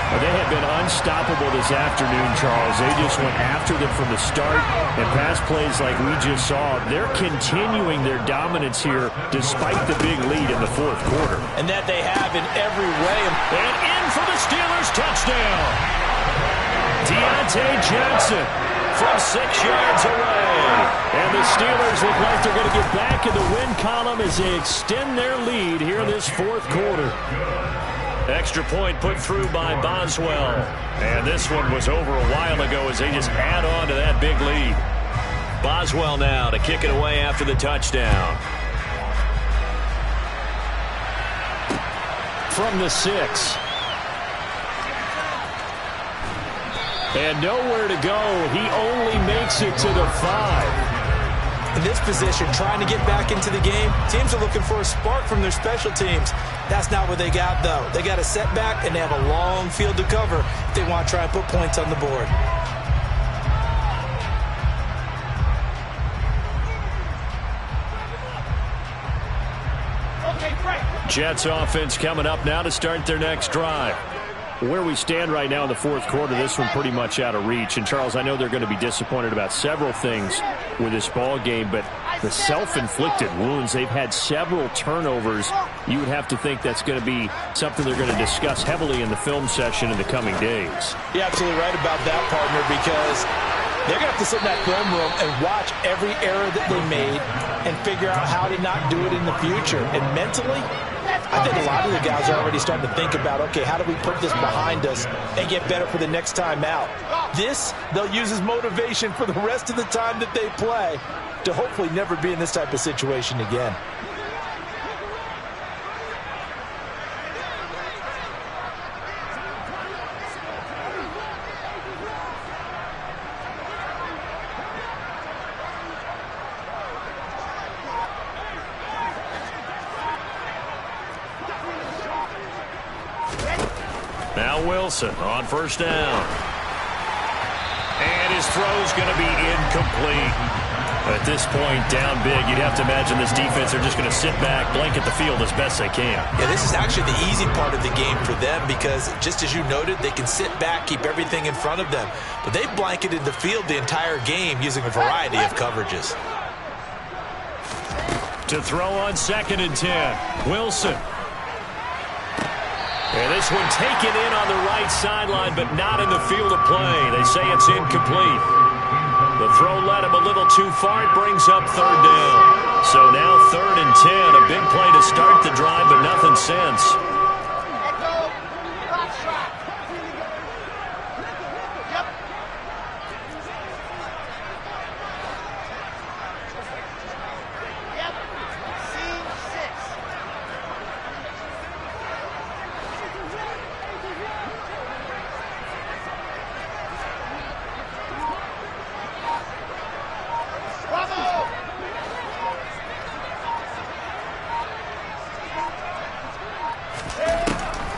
Well, they have been unstoppable this afternoon, Charles. They just went after them from the start. And pass plays like we just saw, they're continuing their dominance here despite the big lead in the fourth quarter. And that they have in every way. And in for the Steelers touchdown. Deontay Johnson from 6 yards away. And the Steelers look like they're going to get back in the win column as they extend their lead here in this fourth quarter. Extra point put through by Boswell. And this one was over a while ago as they just add on to that big lead. Boswell now to kick it away after the touchdown. From the 6. And nowhere to go. He only makes it to the 5. In this position, trying to get back into the game, teams are looking for a spark from their special teams. That's not what they got, though. They got a setback, and they have a long field to cover if they want to try and put points on the board. Jets offense coming up now to start their next drive. Where we stand right now in the fourth quarter, this one pretty much out of reach. And, Charles, I know they're going to be disappointed about several things with this ball game, but the self-inflicted wounds, they've had several turnovers. You would have to think that's going to be something they're going to discuss heavily in the film session in the coming days. You're absolutely right about that, partner, because they're going to have to sit in that film room and watch every error that they made and figure out how to not do it in the future. And mentally, I think a lot of the guys are already starting to think about, okay, how do we put this behind us and get better for the next time out? This, they'll use as motivation for the rest of the time that they play to hopefully never be in this type of situation again. Now Wilson on first down. And his throw's going to be incomplete. At this point, down big, you'd have to imagine this defense are just going to sit back, blanket the field as best they can. Yeah, this is actually the easy part of the game for them because, just as you noted, they can sit back, keep everything in front of them. But they blanketed the field the entire game using a variety of coverages. To throw on 2nd and 10, Wilson. And this one taken in on the right sideline, but not in the field of play. They say it's incomplete. The throw led him a little too far. It brings up 3rd down. So now 3rd and 10. A big play to start the drive, but nothing since.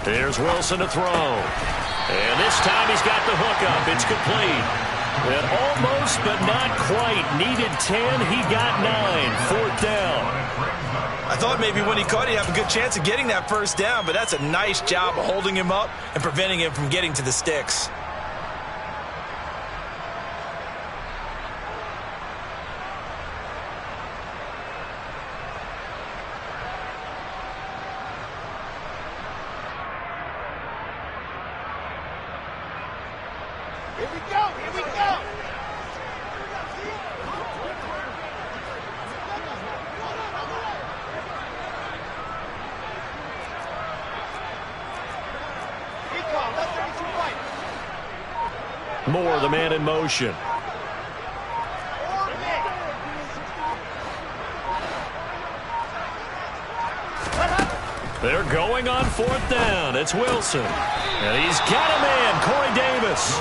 Here's Wilson to throw. And this time he's got the hook up. It's complete. And almost, but not quite. Needed 10. He got 9. 4th down. I thought maybe when he caught it, he'd have a good chance of getting that first down, but that's a nice job of holding him up and preventing him from getting to the sticks. Here we go. Here we go. Moore, the man in motion. They're going on fourth down. It's Wilson. And he's got a man, Corey Davis.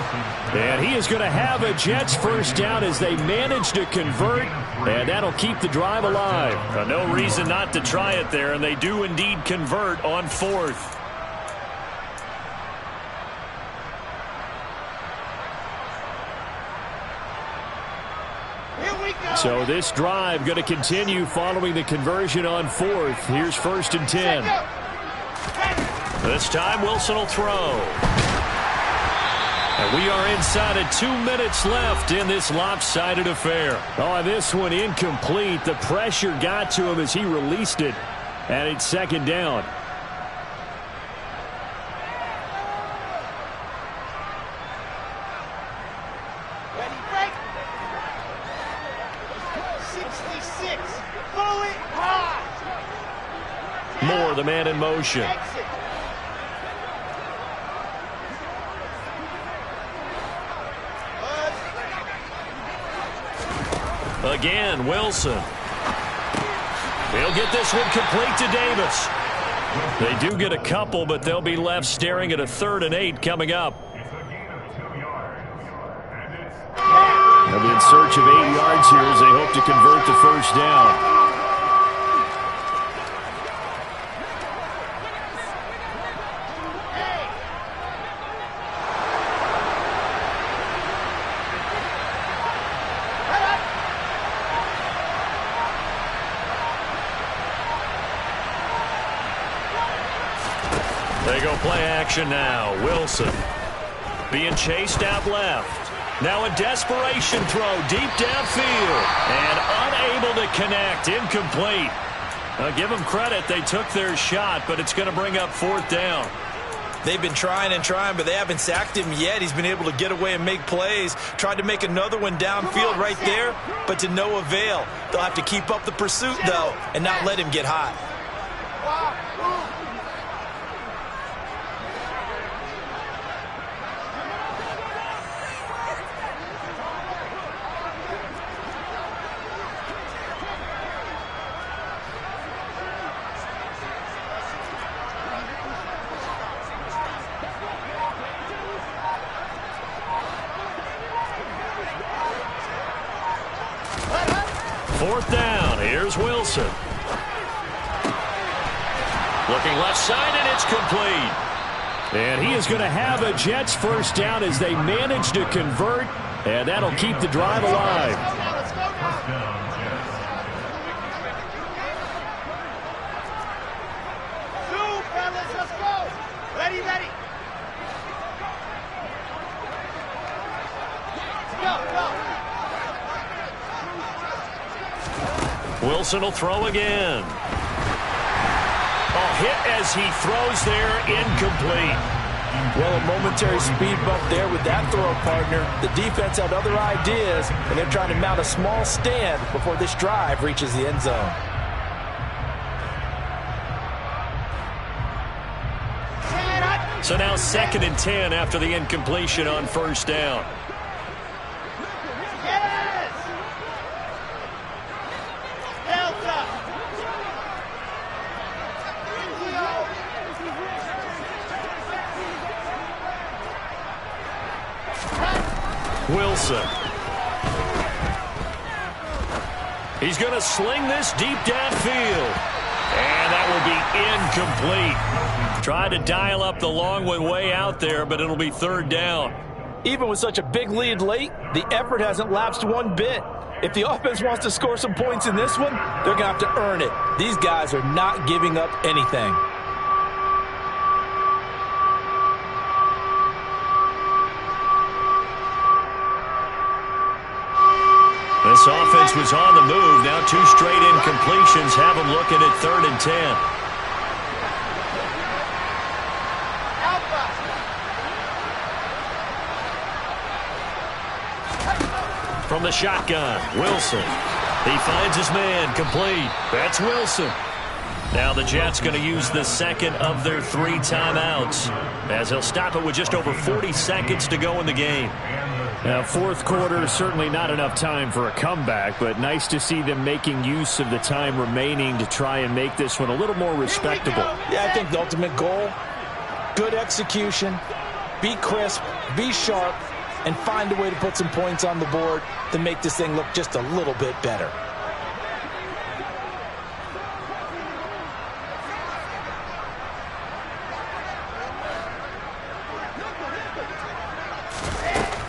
And he is going to have a Jets first down as they manage to convert. And that'll keep the drive alive. No reason not to try it there. And they do indeed convert on fourth. So this drive going to continue following the conversion on fourth. Here's 1st and 10. This time Wilson will throw. And we are inside of 2 minutes left in this lopsided affair. Oh, this one incomplete. The pressure got to him as he released it. And it's 2nd down. Moore, the man in motion. Again, Wilson. He'll get this one complete to Davis. They do get a couple, but they'll be left staring at a 3rd and 8 coming up. They'll be in search of 8 yards here as they hope to convert the first down. They go play action now. Wilson being chased out left. Now a desperation throw deep downfield. And unable to connect. Incomplete. Give them credit. They took their shot, but it's going to bring up 4th down. They've been trying and trying, but they haven't sacked him yet. He's been able to get away and make plays. Tried to make another one downfield right there, but to no avail. They'll have to keep up the pursuit, though, and not let him get hot. Fourth down. Here's Wilson. Looking left side, and it's complete. And he is going to have a Jets first down as they manage to convert. And that'll keep the drive alive. Let's go. Ready, ready. Go. Wilson will throw again. A hit as he throws there, incomplete. Well, a momentary speed bump there with that throw, partner. The defense had other ideas, and they're trying to mount a small stand before this drive reaches the end zone. So now 2nd and 10 after the incompletion on first down. Wilson. He's going to sling this deep downfield. And that will be incomplete. Tried to dial up the long one way out there, but it'll be 3rd down. Even with such a big lead late, the effort hasn't lapsed one bit. If the offense wants to score some points in this one, they're going to have to earn it. These guys are not giving up anything. This offense was on the move. Now 2 straight incompletions have them looking at 3rd and 10. From the shotgun, Wilson. He finds his man, complete. That's Wilson. Now the Jets going to use the second of their 3 timeouts, as they'll stop it with just over 40 seconds to go in the game. Now, fourth quarter, certainly not enough time for a comeback, but nice to see them making use of the time remaining to try and make this one a little more respectable. Yeah, I think the ultimate goal, good execution, be crisp, be sharp, and find a way to put some points on the board to make this thing look just a little bit better.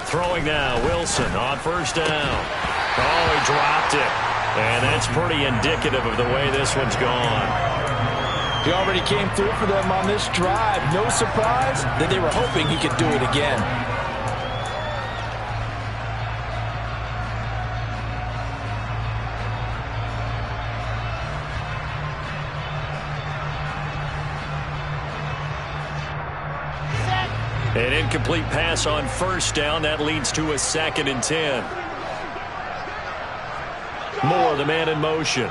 Throwing now, Wilson on first down. Oh, he dropped it. And that's pretty indicative of the way this one's gone. He already came through for them on this drive. No surprise that they were hoping he could do it again. An incomplete pass on first down. That leads to a 2nd and 10. Moore, the man in motion.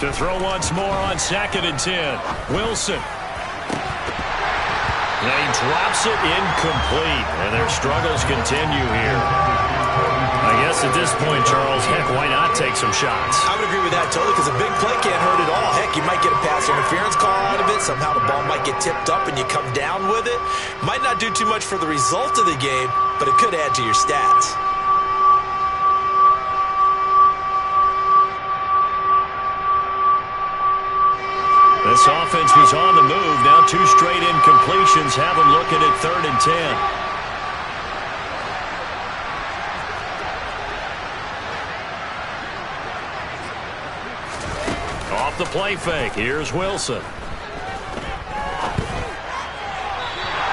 To throw once more on 2nd and 10. Wilson. And he drops it incomplete, and their struggles continue here. I guess at this point, Charles, heck, why not take some shots? I would agree with that totally, because a big play can't hurt at all. Heck, you might get a pass interference call out of it. Somehow the ball might get tipped up and you come down with it. Might not do too much for the result of the game, but it could add to your stats. This offense was on the move. Now 2 straight incompletions have them looking at 3rd and 10. Off the play fake. Here's Wilson.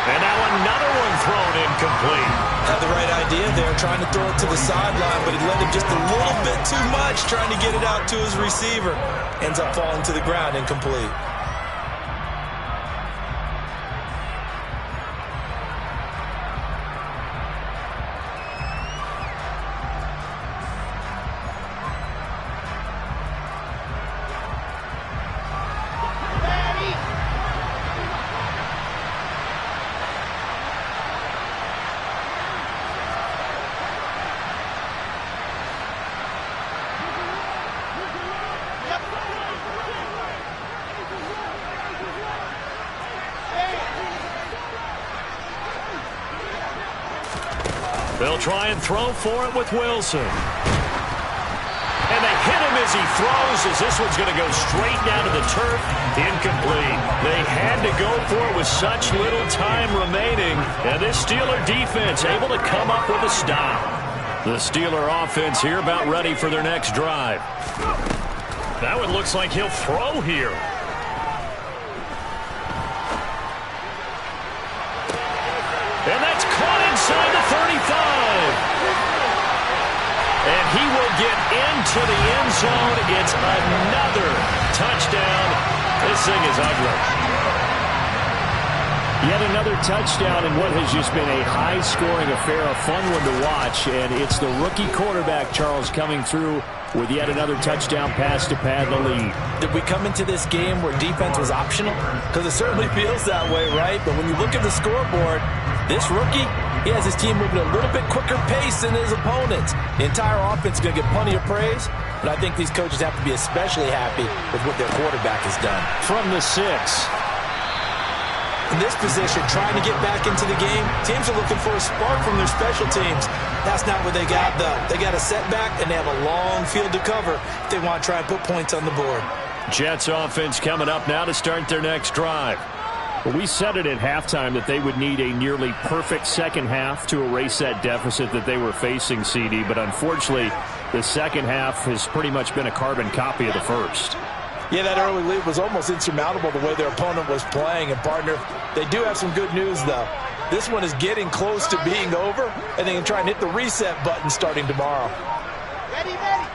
And now another one thrown incomplete. Had the right idea there, trying to throw it to the sideline, but he led him just a little bit too much, trying to get it out to his receiver. Ends up falling to the ground, incomplete. They'll try and throw for it with Wilson. And they hit him as he throws, as this one's going to go straight down to the turf. Incomplete. They had to go for it with such little time remaining. And this Steeler defense able to come up with a stop. The Steeler offense here about ready for their next drive. That one looks like he'll throw here. And that's caught inside the 35. And he will get into the end zone. It's another touchdown. This thing is ugly. Yet another touchdown in what has just been a high-scoring affair, a fun one to watch. And it's the rookie quarterback, Charles, coming through with yet another touchdown pass to pad the lead. Did we come into this game where defense was optional? Because it certainly feels that way, right? But when you look at the scoreboard, this rookie, he has his team moving at a little bit quicker pace than his opponents. The entire offense is going to get plenty of praise, but I think these coaches have to be especially happy with what their quarterback has done. From the 6. In this position, trying to get back into the game, teams are looking for a spark from their special teams. That's not what they got, though. They got a setback, and they have a long field to cover if they want to try and put points on the board. Jets offense coming up now to start their next drive. Well, we said it at halftime that they would need a nearly perfect second half to erase that deficit that they were facing, CD. But unfortunately, the second half has pretty much been a carbon copy of the first. Yeah, that early lead was almost insurmountable the way their opponent was playing. And, partner, they do have some good news, though. This one is getting close to being over, and they can try and hit the reset button starting tomorrow. Ready, ready.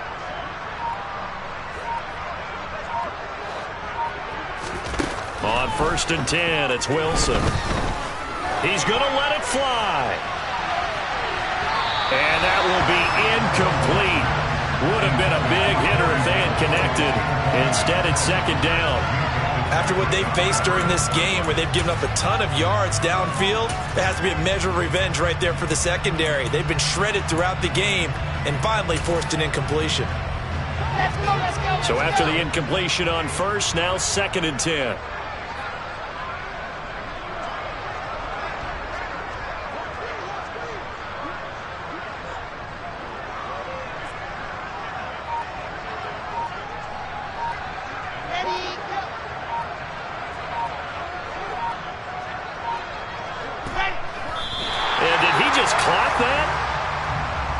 On 1st and 10, it's Wilson. He's going to let it fly. And that will be incomplete. Would have been a big hitter if they had connected. Instead, it's 2nd down. After what they faced during this game where they've given up a ton of yards downfield, there has to be a measure of revenge right there for the secondary. They've been shredded throughout the game and finally forced an incompletion. Let's go, let's go. So after the incompletion on 1st, now 2nd and 10.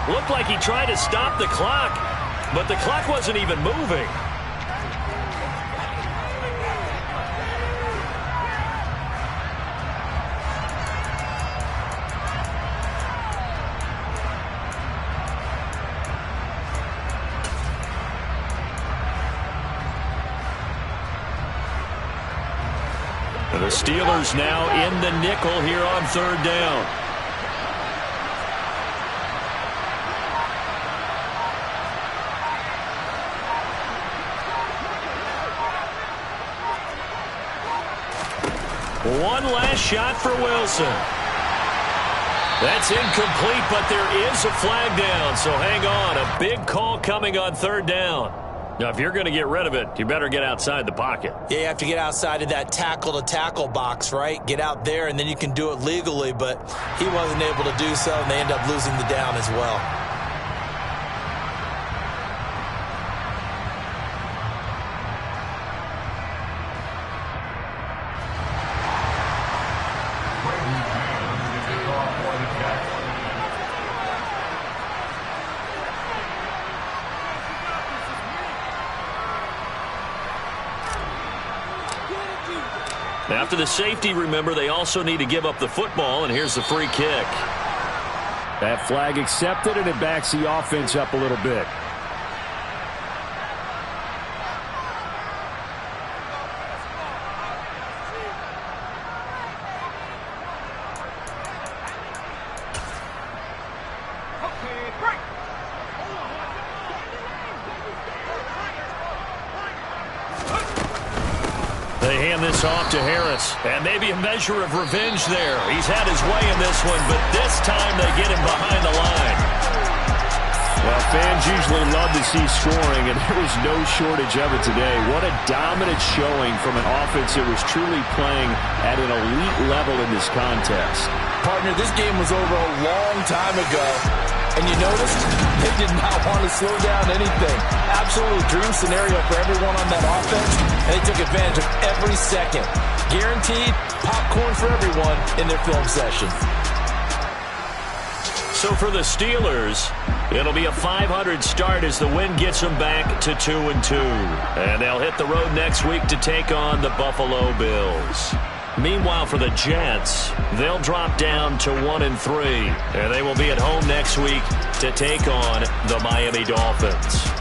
Looked like he tried to stop the clock, but the clock wasn't even moving. The Steelers now in the nickel here on 3rd down. One last shot for Wilson. That's incomplete, but there is a flag down, so hang on. A big call coming on 3rd down. Now, if you're going to get rid of it, you better get outside the pocket. Yeah, you have to get outside of that tackle-to-tackle box, right? Get out there, and then you can do it legally, but he wasn't able to do so, and they end up losing the down as well. After the safety, remember, they also need to give up the football, and here's the free kick. That flag accepted, and it backs the offense up a little bit. They hand this off to Harris, and maybe a measure of revenge there. He's had his way in this one, but this time they get him behind the line. Well, fans usually love to see scoring, and there was no shortage of it today. What a dominant showing from an offense that was truly playing at an elite level in this contest. Partner, this game was over a long time ago, and you noticed they did not want to slow down anything. Absolute dream scenario for everyone on that offense, and they took advantage of every second. Guaranteed popcorn for everyone in their film session. So for the Steelers, it'll be a 500 start as the win gets them back to 2-2. And they'll hit the road next week to take on the Buffalo Bills. Meanwhile, for the Jets, they'll drop down to 1-3. And they will be at home next week to take on the Miami Dolphins.